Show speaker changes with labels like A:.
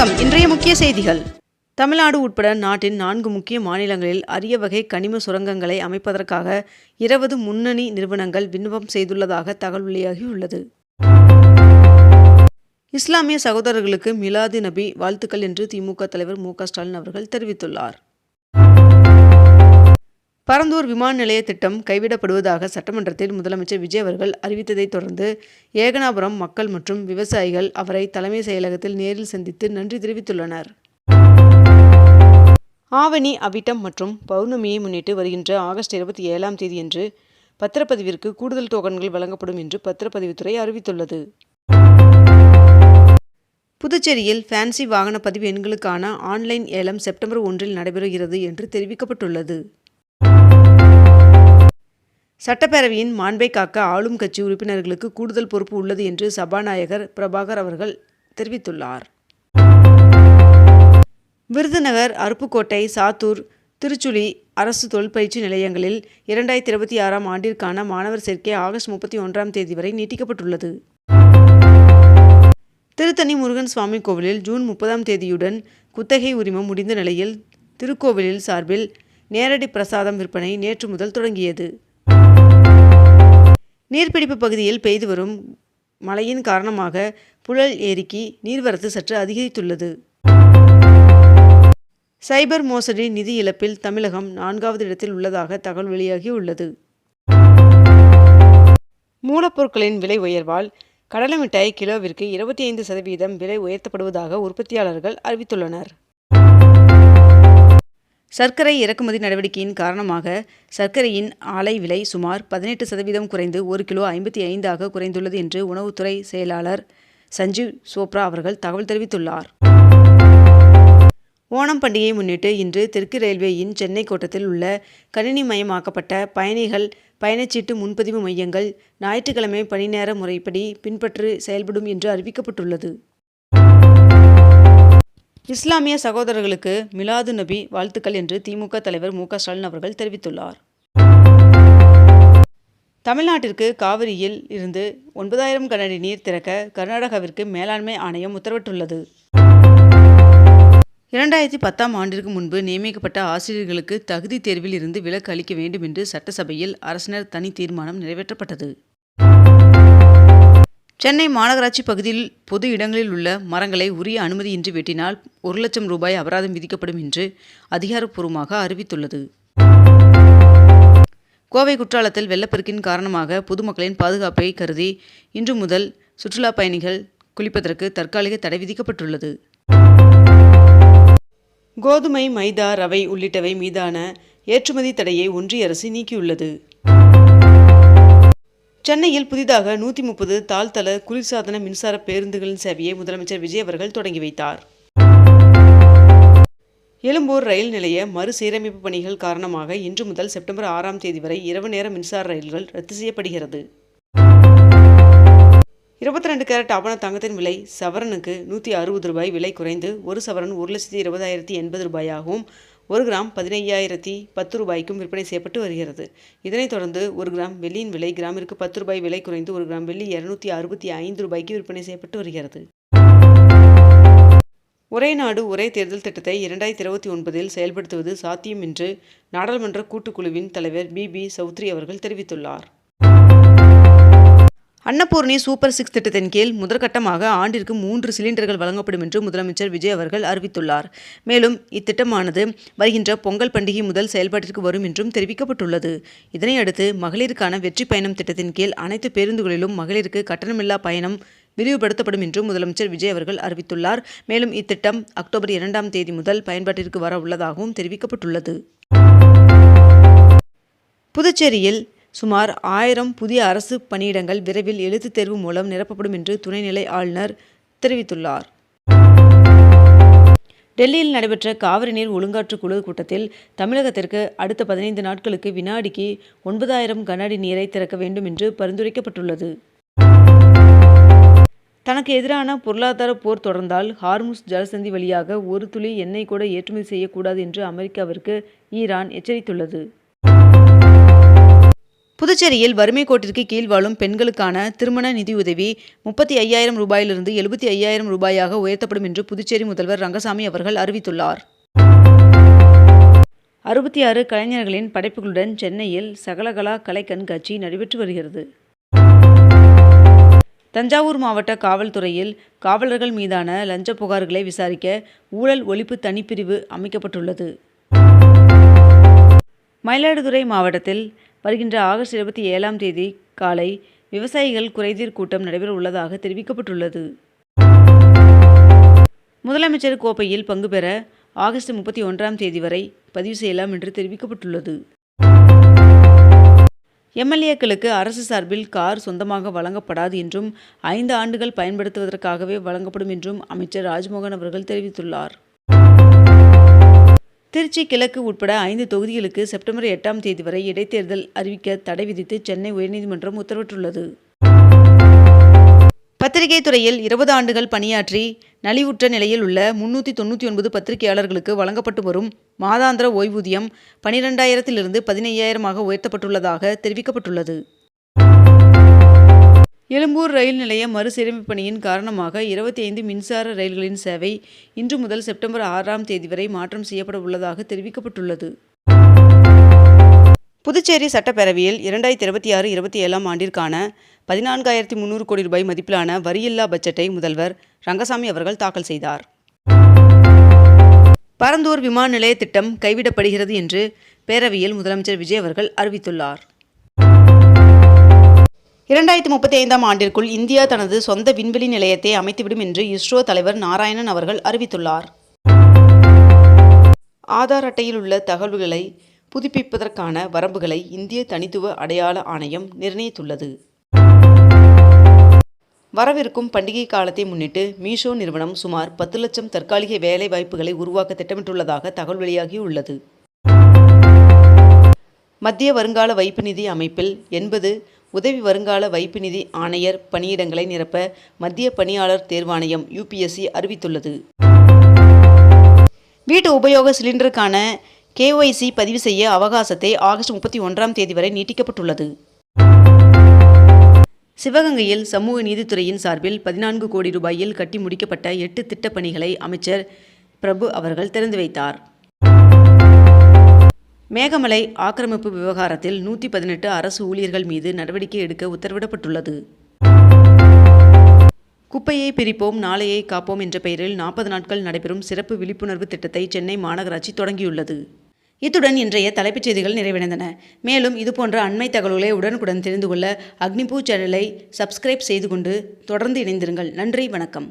A: வணக்கம். இன்றைய முக்கிய செய்திகள். தமிழ்நாடு உட்பட நாட்டின் 4 முக்கிய மாநிலங்களில் அரிய வகை கனிம சுரங்கங்களை அமைப்பதற்காக 20 முன்னணி நிறுவனங்கள் விண்ணப்பம் செய்துள்ளதாக தகவல் வெளியாகியுள்ளது. இஸ்லாமிய சகோதரர்களுக்கு மிலாது நபி வாழ்த்துக்கள் என்று திமுக தலைவர் மு க ஸ்டாலின் அவர்கள் தெரிவித்துள்ளார். பரந்தூர் விமான நிலைய திட்டம் கைவிடப்படுவதாக சட்டமன்றத்தில் முதலமைச்சர் விஜய் அவர்கள் அறிவித்ததைத் தொடர்ந்து ஏகனாபுரம் மக்கள் மற்றும் விவசாயிகள் அவரை தலைமை செயலகத்தில் நேரில் சந்தித்து நன்றி தெரிவித்துள்ளனர். ஆவணி அவிட்டம் மற்றும் பௌர்ணமியை முன்னிட்டு வருகின்ற ஆகஸ்ட் 27ஆம் தேதியன்று பத்திரப்பதிவிற்கு கூடுதல் டோக்கன்கள் வழங்கப்படும் என்று பத்திரப்பதிவுத்துறை அறிவித்துள்ளது. புதுச்சேரியில் ஃபேன்சி வாகன பதிவு எண்களுக்கான ஆன்லைன் ஏலம் செப்டம்பர் 1 நடைபெறுகிறது என்று தெரிவிக்கப்பட்டுள்ளது. சட்டப்பேரவையின் மாண்பை காக்க ஆளும் கட்சி உறுப்பினர்களுக்கு கூடுதல் பொறுப்பு உள்ளது என்று சபாநாயகர் பிரபாகர் அவர்கள் தெரிவித்துள்ளார். விருதுநகர், அருப்புக்கோட்டை, சாத்தூர், திருச்சுழி அரசு தொழிற்பயிற்சி நிலையங்களில் 2026ஆம் ஆண்டிற்கான மாணவர் சேர்க்கை ஆகஸ்ட் 31ஆம் தேதி வரை நீட்டிக்கப்பட்டுள்ளது. திருத்தணி முருகன் சுவாமி கோவிலில் ஜூன் 30ஆம் தேதியுடன் குத்தகை உரிமம் முடிந்த நிலையில் திருக்கோவிலில் சார்பில் நேரடி பிரசாதம் விற்பனை நேற்று முதல் தொடங்கியது. நீர்பிடிப்பு பகுதியில் பெய்து வரும் மழையின் காரணமாக புழல் ஏரிக்கு நீர்வரத்து சற்று அதிகரித்துள்ளது. சைபர் மோசடி நிதி இழப்பில் தமிழகம் 4வது இடத்தில் உள்ளதாக தகவல் வெளியாகியுள்ளது. மூலப்பொருட்களின் விலை உயர்வால் கடலை மிட்டாய் கிலோவிற்கு 25% விலை உயர்த்தப்படுவதாக உற்பத்தியாளர்கள் அறிவித்துள்ளனர். சர்க்கரை இறக்குமதி நடவடிக்கையின் காரணமாக சர்க்கரையின் ஆலை விலை சுமார் 18% குறைந்து 1 கிலோ 55 குறைந்துள்ளது என்று உணவுத்துறை செயலாளர் சஞ்சீவ் சோப்ரா அவர்கள் தகவல் தெரிவித்துள்ளார். ஓணம் பண்டிகையை முன்னிட்டு இன்று தெற்கு ரயில்வேயின் சென்னை கோட்டத்தில் உள்ள கணினிமயமாக்கப்பட்ட பயணிகள் பயணச்சீட்டு முன்பதிவு மையங்கள் ஞாயிற்றுக்கிழமை பணி நேர முறைப்படி பின்பற்றி செயல்படும் என்று அறிவிக்கப்பட்டுள்ளது. இஸ்லாமிய சகோதரர்களுக்கு மிலாது நபி வாழ்த்துக்கள் என்று திமுக தலைவர் மு க ஸ்டாலின் அவர்கள் தெரிவித்துள்ளார். தமிழ்நாட்டிற்கு காவிரியில் இருந்து 9000 கனஅடி நீர் திறக்க கர்நாடகாவிற்கு மேலாண்மை ஆணையம் உத்தரவிட்டுள்ளது. 2010ஆம் ஆண்டிற்கு முன்பு நியமிக்கப்பட்ட ஆசிரியர்களுக்கு தகுதி தேர்வில் இருந்து விலக்கு அளிக்க வேண்டும் என்று சட்டசபையில் அரசினர் தனி தீர்மானம் நிறைவேற்றப்பட்டது. சென்னை மாநகராட்சி பகுதியில் பொது இடங்களில் உள்ள மரங்களை உரிய அனுமதியின்றி வெட்டினால் 1 லட்சம் ரூபாய் அபராதம் விதிக்கப்படும் என்று அதிகாரப்பூர்வமாக அறிவித்துள்ளது. கோவை குற்றாலத்தில் வெள்ளப்பெருக்கின் காரணமாக பொதுமக்களின் பாதுகாப்பை கருதி இன்று முதல் சுற்றுலா பயணிகள் குளிப்பதற்கு தற்காலிக தடை விதிக்கப்பட்டுள்ளது. கோதுமை, மைதா, ரவை உள்ளிட்டவை மீதான ஏற்றுமதி தடையை ஒன்றிய அரசு நீக்கியுள்ளது. சென்னையில் புதிதாக 130 தாழ்தள குளிர்சாதன மின்சார பேருந்துகளின் சேவையை முதலமைச்சர் விஜய் அவர்கள் தொடங்கி வைத்தார். எழும்பூர் ரயில் நிலைய மறுசீரமைப்பு பணிகள் காரணமாக இன்று முதல் செப்டம்பர் 6ஆம் தேதி வரை இரவு நேர மின்சார ரயில்கள் ரத்து செய்யப்படுகிறது. 22 கேரட் ஆபண தங்கத்தின் விலை சவரனுக்கு 160 ரூபாய் விலை குறைந்து 1 சவரன் 1,20,080 ரூபாயாகவும் 1 கிராம் 15,010 ரூபாய்க்கும் விற்பனை செய்யப்பட்டு வருகிறது. இதனைத் தொடர்ந்து 1 கிராம் வெள்ளியின் விலை கிராமிற்கு 10 ரூபாய் விலை குறைந்து 1 கிராம் வெள்ளி 265 ரூபாய்க்கு விற்பனை செய்யப்பட்டு வருகிறது. ஒரே நாடு ஒரே தேர்தல் திட்டத்தை 2029இல் செயல்படுத்துவது சாத்தியம் என்று நாடாளுமன்ற கூட்டுக்குழுவின் தலைவர் பி சௌத்ரி அவர்கள் தெரிவித்துள்ளார். அன்னபூர்ணி சூப்பர் 6 திட்டத்தின் கீழ் முதற்கட்டமாக ஆண்டிற்கு 3 சிலிண்டர்கள் வழங்கப்படும் என்று முதலமைச்சர் விஜய் அவர்கள் அறிவித்துள்ளார். மேலும் இத்திட்டமானது வருகின்ற பொங்கல் பண்டிகை முதல் செயல்பாட்டிற்கு வரும் என்றும் தெரிவிக்கப்பட்டுள்ளது. இதனையடுத்து மகளிருக்கான வெற்றி பயணம் திட்டத்தின் கீழ் அனைத்து பேருந்துகளிலும் மகளிருக்கு கட்டணமில்லா பயணம் விரிவுபடுத்தப்படும் என்றும் முதலமைச்சர் விஜய் அவர்கள் அறிவித்துள்ளார். மேலும் இத்திட்டம் அக்டோபர் 2ஆம் தேதி முதல் பயன்பாட்டிற்கு வர உள்ளதாகவும் தெரிவிக்கப்பட்டுள்ளது. புதுச்சேரியில் சுமார் 1000 புதிய அரசு பணியிடங்கள் விரைவில் எழுத்துத் தேர்வு மூலம் நிரப்பப்படும் என்று துணைநிலை ஆளுநர் தெரிவித்துள்ளார். டெல்லியில் நடைபெற்ற காவிரி நீர் ஒழுங்காற்று குழு கூட்டத்தில் தமிழகத்திற்கு அடுத்த 15 நாட்களுக்கு வினாடிக்கு 9000 கன அடி நீரை திறக்க வேண்டும் என்று பரிந்துரைக்கப்பட்டுள்ளது. தனக்கு எதிரான பொருளாதார போர் தொடர்ந்தால் ஹார்முஸ் ஜலசந்தி வழியாக ஒரு துளி எண்ணெய் கூட ஏற்றுமதி செய்யக்கூடாது என்று அமெரிக்காவிற்கு ஈரான் எச்சரித்துள்ளது. புதுச்சேரியில் வறுமை கோட்டிற்கு கீழ் வாழும் பெண்களுக்கான திருமண நிதியுதவி 35,000 ரூபாயிலிருந்து 75,000 ரூபாயாக உயர்த்தப்படும் என்று புதுச்சேரி முதல்வர் ரங்கசாமி அவர்கள் அறிவித்துள்ளார். 66 கலைஞர்களின் படைப்புகளுடன் சென்னையில் சகலகலா கலை கண்காட்சி நடைபெற்று வருகிறது. தஞ்சாவூர் மாவட்ட காவல்துறையில் காவலர்கள் மீதான லஞ்ச புகார்களை விசாரிக்க ஊழல் ஒழிப்பு தனிப்பிரிவு அமைக்கப்பட்டுள்ளது. மயிலாடுதுறை மாவட்டத்தில் வருகின்ற ஆகஸ்ட் 27ஆம் தேதி காலை விவசாயிகள் குறைதீர் கூட்டம் நடைபெற உள்ளதாக தெரிவிக்கப்பட்டுள்ளது. முதலமைச்சர் கோப்பையில் பங்கு பெற ஆகஸ்ட் 31ஆம் தேதி வரை பதிவு செய்யலாம் என்று தெரிவிக்கப்பட்டுள்ளது. எம்எல்ஏக்களுக்கு அரசு சார்பில் கார் சொந்தமாக வழங்கப்படாது என்றும் 5 ஆண்டுகள் பயன்படுத்துவதற்காகவே வழங்கப்படும் என்றும் அமைச்சர் ராஜ்மோகன் அவர்கள் தெரிவித்துள்ளார். திருச்சி கிழக்கு உட்பட 5 தொகுதிகளுக்கு செப்டம்பர் 8ஆம் தேதி வரை இடைத்தேர்தல் அறிவிக்க தடை விதித்து சென்னை உயர்நீதிமன்றம் உத்தரவிட்டுள்ளது. பத்திரிகை துறையில் 20 ஆண்டுகள் பணியாற்றி நலிவுற்ற நிலையில் உள்ள 399 பத்திரிகையாளர்களுக்கு வழங்கப்பட்டு வரும் மாதாந்திர ஓய்வூதியம் 12,000 15,000 உயர்த்தப்பட்டுள்ளதாக தெரிவிக்கப்பட்டுள்ளது. எழும்பூர் ரயில் நிலைய மறுசீரமைப்பு பணியின் காரணமாக 25 மின்சார ரயில்களின் சேவை இன்று முதல் செப்டம்பர் 6ஆம் தேதி வரை மாற்றம் செய்யப்பட உள்ளதாக தெரிவிக்கப்பட்டுள்ளது. புதுச்சேரி சட்டப்பேரவையில் 2026-27ஆம் ஆண்டிற்கான 14,300 கோடி ரூபாய் மதிப்பிலான வரியில்லா பட்ஜெட்டை முதல்வர் ரங்கசாமி அவர்கள் தாக்கல் செய்தார். பரந்தூர் விமான நிலைய திட்டம் கைவிடப்படுகிறது என்று பேரவையில் முதலமைச்சர் விஜய் அவர்கள் அறிவித்துள்ளார். 2035ஆம் ஆண்டிற்குள் இந்தியா தனது சொந்த விண்வெளி நிலையத்தை அமைத்துவிடும் என்று இஸ்ரோ தலைவர் நாராயணன் அவர்கள் அறிவித்துள்ளார். ஆதார் அட்டையில் உள்ள தகவல்களை புதுப்பிப்பதற்கான வரம்புகளை இந்திய தனித்துவ அடையாள ஆணையம் நிர்ணயித்துள்ளது. வரவிருக்கும் பண்டிகை காலத்தை முன்னிட்டு மீஷோ நிறுவனம் சுமார் 10 லட்சம் தற்காலிக வேலை வாய்ப்புகளை உருவாக்க திட்டமிட்டுள்ளதாக தகவல் வெளியாகியுள்ளது. மத்திய வருங்கால வைப்பு நிதி அமைப்பில் 80 உதவி வருங்கால வைப்பு நிதி ஆணையர் பணியிடங்களை நிரப்ப மத்திய பணியாளர் தேர்வாணையம் UPSC அறிவித்துள்ளது. வீட்டு உபயோக சிலிண்டருக்கான KYC பதிவு செய்ய அவகாசத்தை ஆகஸ்ட் 31ஆம் தேதி வரை நீட்டிக்கப்பட்டுள்ளது. சிவகங்கையில் சமூக நீதித்துறையின் சார்பில் 14 கோடி ரூபாயில் கட்டி முடிக்கப்பட்ட 8 திட்டப் பணிகளை அமைச்சர் பிரபு அவர்கள் திறந்து வைத்தார். மேகமலை ஆக்கிரமிப்பு விவகாரத்தில் 118 அரசு ஊழியர்கள் மீது நடவடிக்கை எடுக்க உத்தரவிடப்பட்டுள்ளது. குப்பையை பிரிப்போம் நாளையை காப்போம் என்ற பெயரில் 40 நாட்கள் நடைபெறும் சிறப்பு விழிப்புணர்வு திட்டத்தை சென்னை மாநகராட்சி தொடங்கியுள்ளது. இத்துடன் இன்றைய தலைப்புச் செய்திகள் நிறைவடைந்தன. மேலும் இதுபோன்ற அண்மை தகவல்களை உடனுக்குடன் தெரிந்து கொள்ள அக்னிபூ சேனலை சப்ஸ்கிரைப் செய்து கொண்டு தொடர்ந்து இணைந்திருங்கள். நன்றி, வணக்கம்.